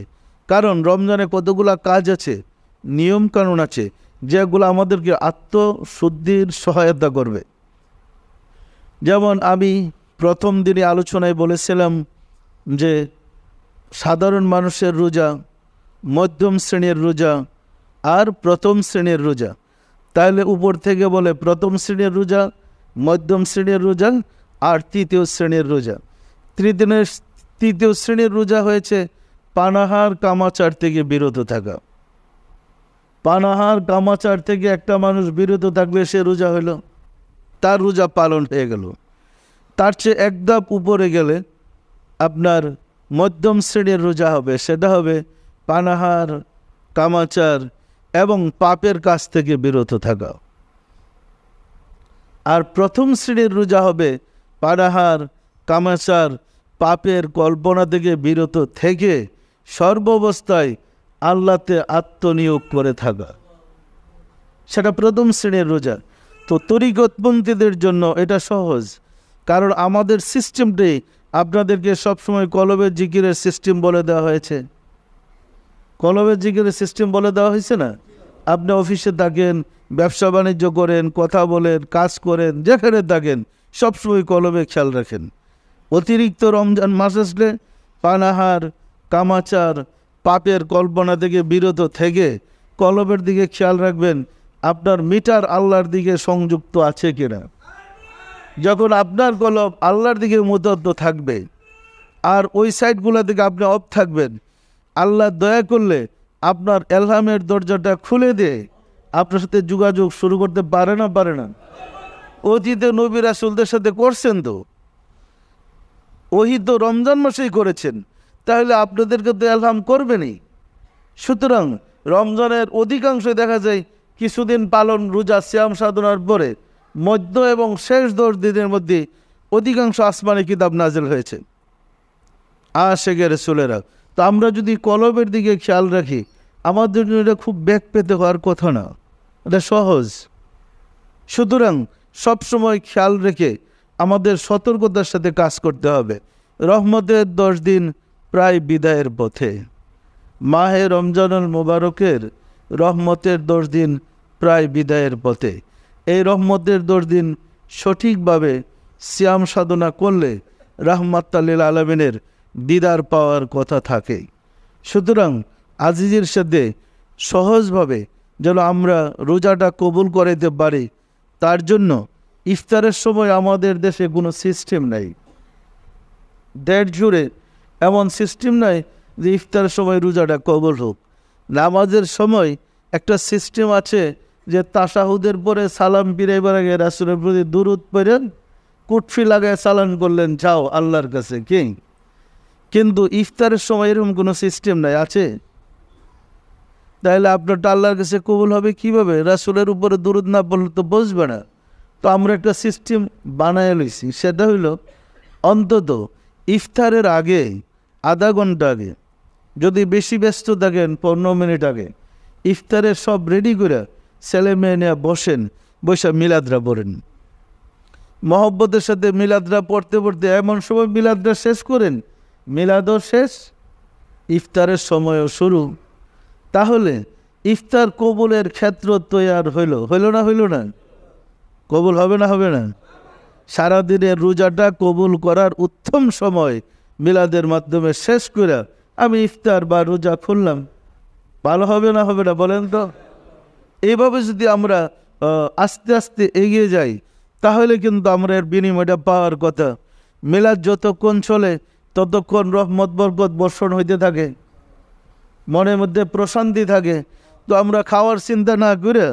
কারণ রমজানে কতগুলা কাজ আছে, নিয়মকানুন আছে, যেগুলো আমাদেরকে আত্মশুদ্ধির সহায়তা করবে। যেমন আমি প্রথম দিনে আলোচনায় বলেছিলাম যে সাধারণ মানুষের রোজা, মধ্যম শ্রেণীর রোজা আর প্রথম শ্রেণীর রোজা। তাহলে উপর থেকে বলে প্রথম শ্রেণীর রোজা, মধ্যম শ্রেণীর রোজা আর তৃতীয় শ্রেণীর রোজা। তৃতীয় শ্রেণীর রোজা হয়েছে পানাহার কামাচার থেকে বিরত থাকা। পানাহার কামাচার থেকে একটা মানুষ বিরত থাকবে, সে রোজা হলো, তার রোজা পালন হয়ে গেল। তার চেয়ে এক ধাপ উপরে গেলে আপনার মধ্যম শ্রেণীর রোজা হবে, সেটা হবে পানাহার, কামাচার এবং পাপের কাছ থেকে বিরত থাকা। আর প্রথম শ্রেণীর রোজা হবে পানাহার, কামাচার, পাপের কল্পনা থেকে বিরত থেকে সর্বাবস্থায় আল্লাহতে আত্মনিয়োগ করে থাকা, সেটা প্রথম শ্রেণীর রোজা। তো তরিকতপন্থীদের জন্য এটা সহজ, কারণ আমাদের সিস্টেমটাই আপনাদেরকে সবসময় কলবের জিকিরের সিস্টেম বলে দেওয়া হয়েছে। কলবের জিকিরের সিস্টেম বলে দেওয়া হয়েছে না? আপনি অফিসে থাকেন, ব্যবসা বাণিজ্য করেন, কথা বলেন, কাজ করেন, যেখানে থাকেন সবসময় কলবে খেয়াল রাখেন। অতিরিক্ত রমজান মাস আসলে পানাহার, কামাচার, পাপের কল্পনা থেকে বিরত থেকে কলবের দিকে খেয়াল রাখবেন আপনার মিটার আল্লাহর দিকে সংযুক্ত আছে কিনা। যখন আপনার কলব আল্লাহর দিকে মুতদ্দ থাকবে আর ওই সাইডগুলো থেকে আপনি অফ থাকবেন, আল্লাহ দয়া করলে আপনার এলহামের দরজাটা খুলে দিয়ে আপনার সাথে যোগাযোগ শুরু করতে পারে না? পারে না? অতীতে নবী রাসূলদের সাথে করছেন তো, ওহি তো রমজান মাসেই করেছেন, তাহলে আপনাদেরকে তো এলহাম করবেনই। সুতরাং রমজানের অধিকাংশই দেখা যায় কিছুদিন পালন, রোজা, সিয়াম সাধনার পরে মধ্য এবং শেষ 10 দিনের মধ্যে অধিকাংশ আসমানি কিতাব নাজিল হয়েছে। আশিকে রাসূলেরা। তো আমরা যদি কলবের দিকে খেয়াল রাখি, আমাদের জন্য এটা খুব বেগ পেতে হওয়ার কথা না, এটা সহজ। সুতরাং সবসময় খেয়াল রেখে আমাদের সতর্কতার সাথে কাজ করতে হবে। রহমতের 10 দিন প্রায় বিদায়ের পথে। মাহে রমজানুল মোবারকের রহমতের 10 দিন প্রায় বিদায়ের পথে। এই রহমতের 10 দিন সঠিকভাবে সিয়াম সাধনা করলে রাহমাতাল লিল আলামিনের দিদার পাওয়ার কথা থাকে। সুতরাং আজিজের সাথে সহজভাবে যেন আমরা রোজাটা কবুল করাইতে পারি, তার জন্য ইফতারের সময় আমাদের দেশে কোনো সিস্টেম নাই। দেড় জুড়ে এমন সিস্টেম নাই যে ইফতারের সময় রোজাটা কবুল হোক। নামাজের সময় একটা সিস্টেম আছে যে তাশাহুদের পরে সালাম ফিরাইবার আগে রাসূলের প্রতি দুরূদ পড়েন, কুটফি লাগায় সালাম করলেন, যাও আল্লাহর কাছে কি। কিন্তু ইফতারের সময় এরকম কোনো সিস্টেম নাই, আছে? তাহলে আপনারটা আল্লাহর কাছে কবুল হবে কিভাবে? রাসূলের উপরে দুরূদ না পড়লে তো বসবে না। তো আমরা একটা সিস্টেম বানায় লইছি, সেটা হইল অন্তত ইফতারের আগে আধা ঘন্টা আগে, যদি বেশি ব্যস্ত থাকেন 15 মিনিট আগে, ইফতারের সব রেডি করে ছেলে মেয়ে নিয়ে বসেন, বসে মিলাদরা পড়েন। মহব্বতের সাথে মিলাদরা পড়তে পড়তে এমন সময় মিলাদরা শেষ করেন, মিলাদও শেষ, ইফতারের সময়ও শুরু। তাহলে ইফতার কবুলের ক্ষেত্র তৈয়ার হইল না? কবুল হবে না? হবে না? সারাদিনের রোজাটা কবুল করার উত্তম সময় মিলাদের মাধ্যমে শেষ করে আমি ইফতার বা রোজা খুললাম, ভালো হবে না? হবে না? বলেন তো। এইভাবে যদি আমরা আস্তে আস্তে এগিয়ে যাই, তাহলে কিন্তু আমরা এর বিনিময়টা পাওয়ার কথা। মিলাদ যতক্ষণ চলে ততক্ষণ রহমত বরকত বর্ষণ হইতে থাকে, মনের মধ্যে প্রশান্তি থাকে। তো আমরা খাওয়ার চিন্তা না করে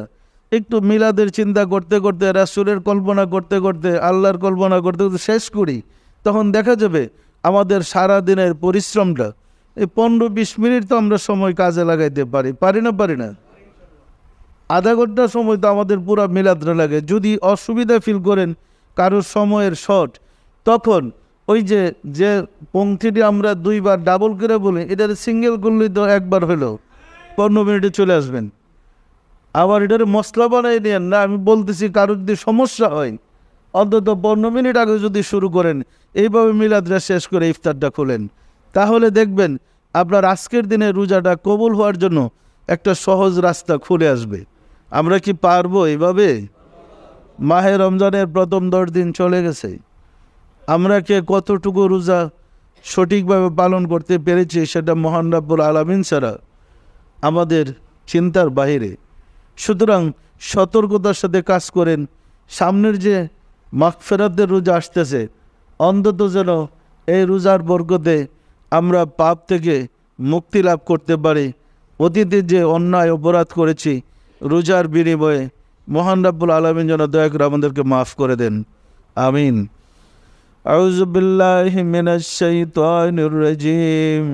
একটু মিলাদের চিন্তা করতে করতে, রাসূলের কল্পনা করতে করতে, আল্লাহর কল্পনা করতে করতে শেষ করি, তখন দেখা যাবে আমাদের সারা দিনের পরিশ্রমটা এই 15-20 মিনিট তো আমরা সময় কাজে লাগাইতে পারি না? আধা ঘন্টা সময় তো আমাদের পুরা মিলাদরা লাগে। যদি অসুবিধা ফিল করেন, কারোর সময়ের শর্ট, তখন ওই যে পংক্তিটি আমরা 2 বার ডাবল করে বলি, এটার সিঙ্গেল করলেই তো একবার হলো 15 মিনিটে চলে আসবেন। আবার এটার মশলা বানাই নেন না, আমি বলতেছি কারোর যদি সমস্যা হয় অন্তত 15 মিনিট আগে যদি শুরু করেন, এইভাবে মিলাদরা শেষ করে ইফতারটা খোলেন, তাহলে দেখবেন আপনার আজকের দিনে রোজাটা কবুল হওয়ার জন্য একটা সহজ রাস্তা খুলে আসবে। আমরা কি পারবো এইভাবে? মাহে রমজানের প্রথম 10 দিন চলে গেছে, আমরা কে কতটুকু রোজা সঠিকভাবে পালন করতে পেরেছি সেটা মহান রব্বুল আলামিন ছাড়া আমাদের চিন্তার বাইরে। সুতরাং সতর্কতার সাথে কাজ করেন। সামনের যে মাগফিরাতের রোজা আসতেছে, অন্তত যেন এই রোজার বরকতে আমরা পাপ থেকে মুক্তি লাভ করতে পারি। অতীতে যে অন্যায় অপরাধ করেছি, রোজার বিনিময়ে মহান রব্বুল আলামিন যেন দয়া করে আমাদেরকে মাফ করে দেন, আমিন। আউযু বিল্লাহি মিনাশ শাইতানির রাজিম।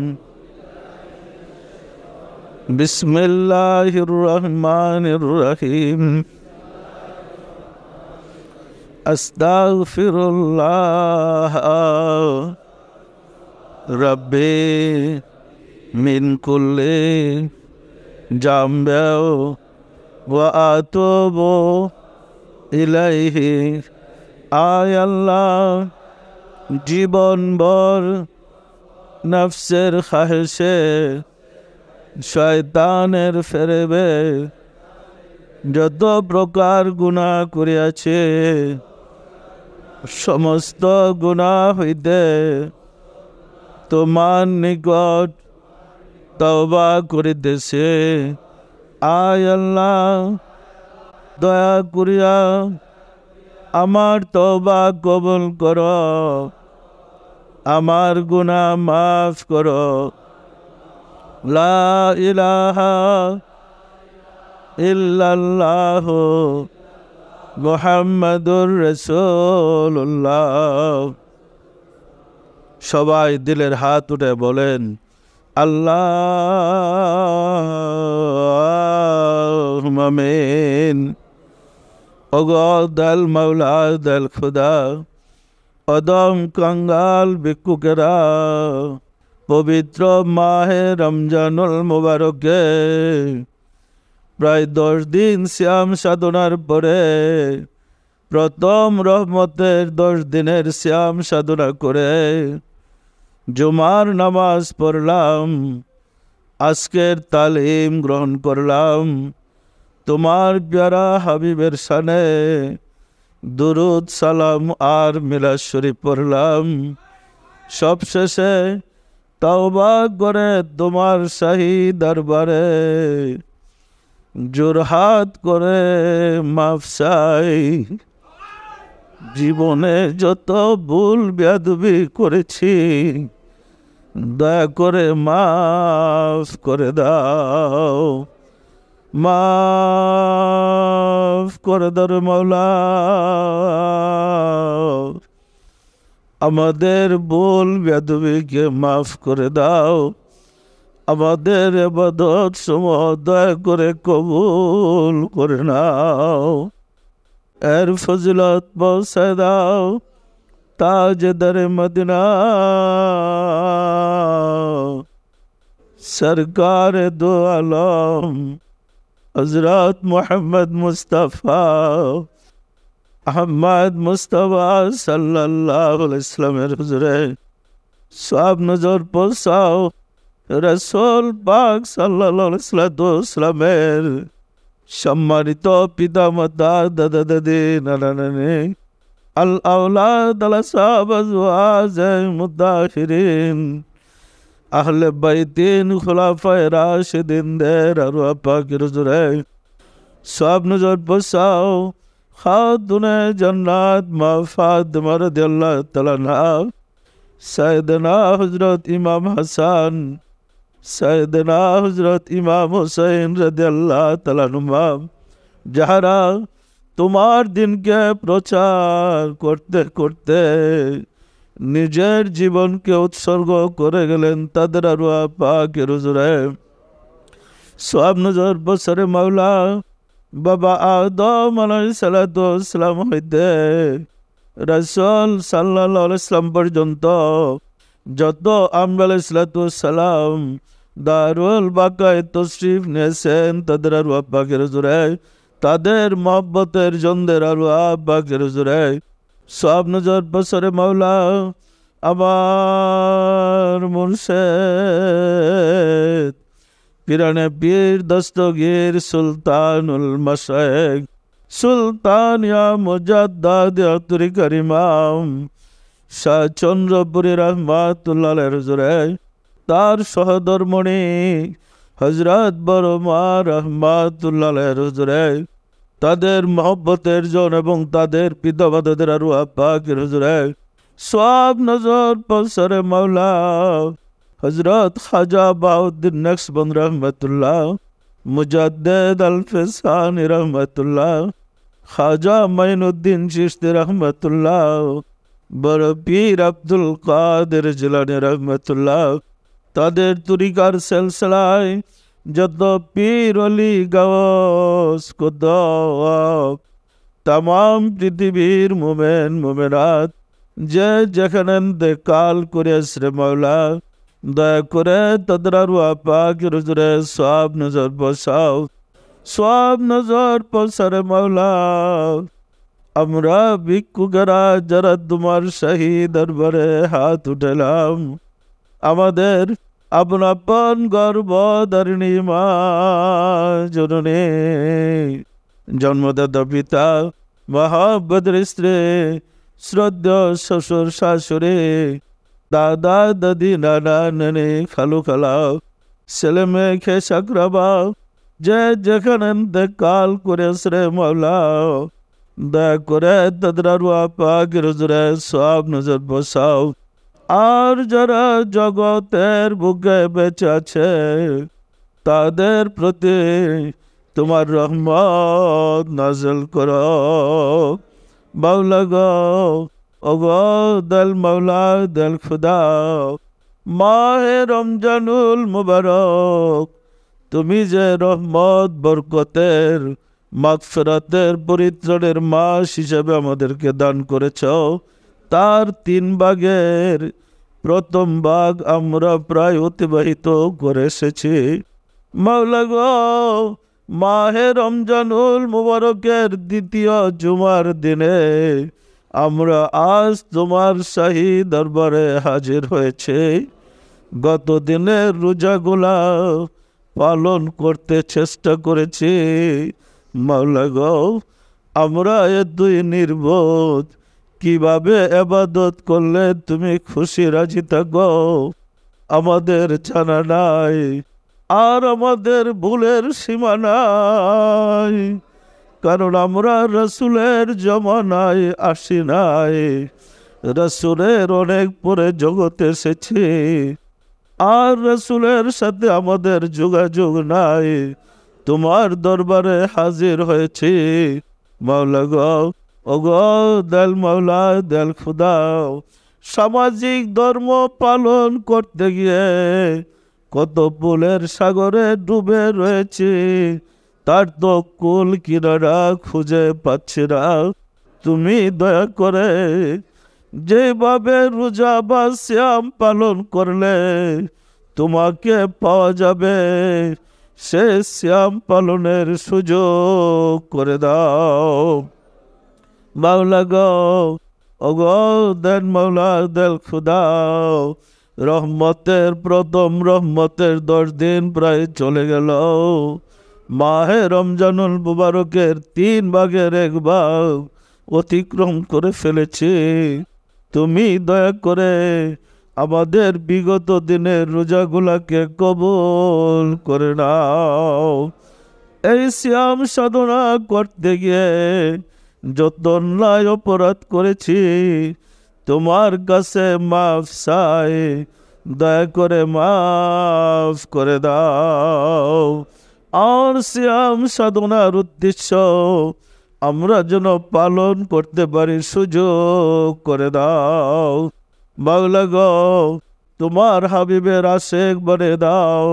বিসমিল্লাহির রহমানির রহিম। আস্তাগফিরুল্লাহ রাব্বি মিন কুল্লি জামবি ওয়া আতুবু ইলাইহি। আয় আল্লাহ, জীবনভর নফসের খাহেশে, শয়তানের ফেরেবে যত প্রকার গুনাহ করিয়াছে, সমস্ত গুনাহ হইতে তোমার নিকট তওবা করিতেছে। আয় আল্লাহ, দয়া করিয়া আমার তওবা কবুল করো, আমার গুনাহ মাফ করো। লা ইলাহা ইল্লাল্লাহ মুহাম্মাদুর রাসূলুল্লাহ। সবাই দিলের হাত উঠে বলেন আল্লাহুম্মা আমিন। ওগো দয়াল মাওলা, দয়াল খুদা, কদম কঙ্গাল ভিক্ষুকেরা পবিত্র মাহে রমজানুল মুবারকে প্রায় 10 দিন শ্যাম সাধনার পরে প্রথম রহমতের 10 দিনের শ্যাম সাধনা করে জুমার নামাজ পড়লাম, আজকের তালিম গ্রহণ করলাম, তোমার প্যারা হাবিবের শানে দুরুদ সালাম আর মিলাদ শরীফ পড়লাম। সবশেষে তওবা করে তোমার শাহী দরবারে জোরহাত করে মাফ চাই। জীবনে যত ভুল বেয়াদবি করেছি দয়া করে মাফ করে দাও, মাফ করে দাও মাওলা। আমাদের ভুল বেয়াদবিকে মাফ করে দাও, আমাদের ইবাদত সমূহ দয়া করে কবুল করে নাও। এর ফজিলত পৌঁছায় দাও তাজদার মদিনা সরকার দো আলম হযরত মুহাম্মদ মুস্তাফা আহমদ মুস্তাফা সাল্লাল্লাহু আলাইহি ওয়াসাল্লামের হুজুরে সব নজর পৌঁছাও রাসূল পাক সাল্লাল্লাহু আলাইহি ওয়াসাল্লামের সম্মানিত পিতা মাতা দাদা দাদি নানা নানি আল আওলাদ আল আসহাব আজওয়াজ মুদাহিরিন আহলে বাইতিন খুলাফায়ে রাশিদিনদের আরওয়াহ পাকের হুজুরে সব নজর পৌঁছাও খাতুনে জান্নাত মা ফাতিমা রাদিয়াল্লাহু তাআলা আনহা সাইয়েদনা হযরত ইমাম হাসান সাইয়েদনা হযরত ইমাম হুসাইন রাদিয়াল্লাহু তাআলা আনহুমা যাহারা তোমার দিনকে প্রচার করতে করতে নিজের জীবনকে উৎসর্গ করে গেলেন, তাদের আরওয়াহ পাকের হুজুরে সব নজর বছরে মাওলা বাবা আদম আলাইহিস সালাতু ওয়াস সালাম হইতে রাসূল সাল্লাল্লাহু আলাইহি ওয়াসাল্লাম পর্যন্ত যত আম্বিয়া আলাইহিস সালাতু ওয়াস সালাম দারুল বাকায় তশরিফ নিয়েছেন, তাদের আরওয়াহ পাকের হুজুরে তাদের মহব্বতের জনদের আরওয়াহ পাকের হুজুরে সব নজর বছরে মাওলা আমার মুর্শিদ পিরানে পীর দস্তগীর সুলতানুল মাশায়েখ সুলতান ইয়া মুজাদ্দাদ তরিকার ইমাম শাহ চন্দ্রপুরী রহমাতুল্লাহ আলাইহির হুজুরে তার সহধর্মণি হযরত বড় মা রহমাতুল্লাহ আলাইহির হুজুরে তাদের মহব্বতের জন এবং তাদের পিতা মাতাদের আরওয়াহ পাকের হুজুরে সব নজর পৌঁছারে মাওলা হযরত খাজা বাউদ্দিন নকশবন্দ রহমাতুল্লাহ মুজাদ্দিদ আল ফিসানি রহমাতুল্লাহ খাজা মাইনুদ্দিন চিশতি রহমাতুল্লাহ বড় পীর আব্দুল কাদের জিলানী রহমাতুল্লাহ তাদের তরিকার সিলসিলায় যত পীর ওলি গাওস কুতুব তামাম পৃথিবীর মুমিন মুমিনাত যে যেখানে ইন্তেকাল করেছে মাওলা দয়া করে তাদের আরওয়াহ পাকের হুজুরে সব নজর পৌঁছাও, সব নজর পৌঁছারে মাওলা। আমরা ভিক্ষুকেরা যারা তোমার শাহী দরবারে হাত উঠালাম, আমাদের আপন আপন গর্ভধারিণী মা জননী জন্মদাতা পিতা মহাব্বতের স্ত্রী শ্রদ্ধেয় শ্বশুর শাশুড়ি দাদা দাদি নানা নানি খালু খালা ছেলে মেয়ে খেসাকরাবা যে যেখানে ইন্তেকাল করেছে মাওলা দয়া করে তাদের আরওয়াহ পাকের হুজুরে সব নজর বসাও। আর যারা জগতের বুকে বেঁচে আছে তাদের প্রতি তোমার রহমত নাযিল করো মাওলা গো। ওগো দল মাওলা দল খুদা মাহে রমজানুল মুবারক তুমি যে রহমত বরকতের মাগফিরাতের পরিত্রাণের মাস হিসেবে আমাদেরকে দান করেছ, তার 3 ভাগের প্রথম ভাগ আমরা প্রায় অতিবাহিত করে এসেছি মাওলা গো। মাহে রমজানুল মুবারকের দ্বিতীয় জুমার দিনে আমরা আজ তোমার শাহী দরবারে হাজির হয়েছে। গত দিনের রোজাগুলা পালন করতে চেষ্টা করেছি মাওলা গো। আমরা এ 2 নির্বোধ কিভাবে ইবাদত করলে তুমি খুশি রাজি থাকো আমাদের জানা নাই, আর আমাদের ভুলের সীমা নাই, কারণ আমরা রাসূলের জমানায় আসি নাই, রাসূলের অনেক পরে জগতে এসেছি। আর রাসূলের সাথে আমাদের যোগাযোগ নাই, তোমার দরবারে হাজির হয়েছি। মাওলা গো, ও গো দেল মাওলা, দেল খুদা, সামাজিক ধর্ম পালন করতে গিয়ে কত ভুলের সাগরে ডুবে রয়েছি, তার তো কুল কিনারা খুঁজে পাচ্ছি না। তুমি দয়া করে যেভাবে রোজা বা শ্যাম পালন করলে তোমাকে পাওয়া যাবে, সে শ্যাম পালনের সুযোগ করে দাও। মাওলা গো, ও গো দেন মাওলা, দেল খুদা, রহমতের প্রথম রহমতের 10 দিন প্রায় চলে গেল। মাহে রমজানুল মুবারকের 3 ভাগের 1 ভাগ অতিক্রম করে ফেলেছি। তুমি দয়া করে আমাদের বিগত দিনের রোজাগুলাকে কবুল করে নাও। এই শ্যাম সাধনা করতে গিয়ে যত অন্যায় অপরাধ করেছি, তোমার কাছে মাফ চাই, দয়া করে মাফ করে দাও। আর শ্যাম সাধনার উদ্দেশ্য আমরা যেন পালন করতে পারি সুযোগ করে দাও। মাওলা গো, তোমার হাবিবের আশেক বনে দাও,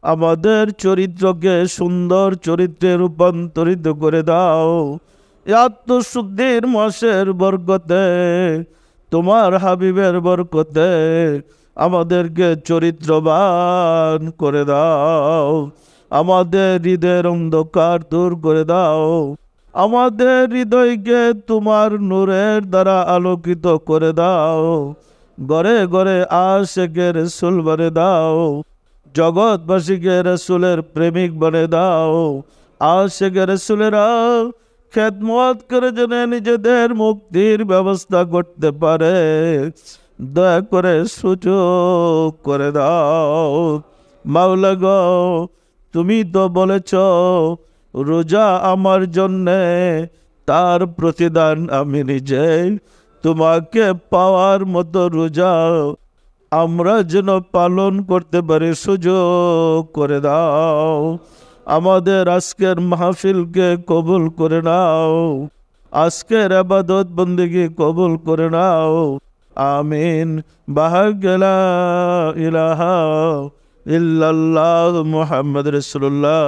আমাদের চরিত্রকে সুন্দর চরিত্রে রূপান্তরিত করে দাও। এই আত্মশুদ্ধির মাসের বরকতে, তোমার হাবিবের বরকতে আমাদেরকে চরিত্রবান করে দাও। আমাদের হৃদয়ের অন্ধকার দূর করে দাও। আমাদের হৃদয়কে তোমার নূরের দ্বারা আলোকিত করে দাও। ঘরে ঘরে আশিকে রাসূল বানিয়ে দাও। জগৎবাসীকে রাসূলের প্রেমিক বানিয়ে দাও। আশিকে রাসূলেরা খেদমত করে যেন নিজেদের মুক্তির ব্যবস্থা করতে পারে, দয়া করে সুযোগ করে দাও। মাওলা গো, তুমি তো বলেছ রোজা আমার জন্যে, তার প্রতিদান আমি নিজে। তোমাকে পাওয়ার মতো রোজা আমরা যেন পালন করতে পারি সুযোগ করে দাও। আমাদের আজকের মাহফিলকে কবুল করে নাও। আজকের ইবাদত বন্দেগী কবুল করে নাও। আমিন। বাহাগলা ইলাহা ইল্লাল্লাহ মুহাম্মদ রাসূলুল্লাহ।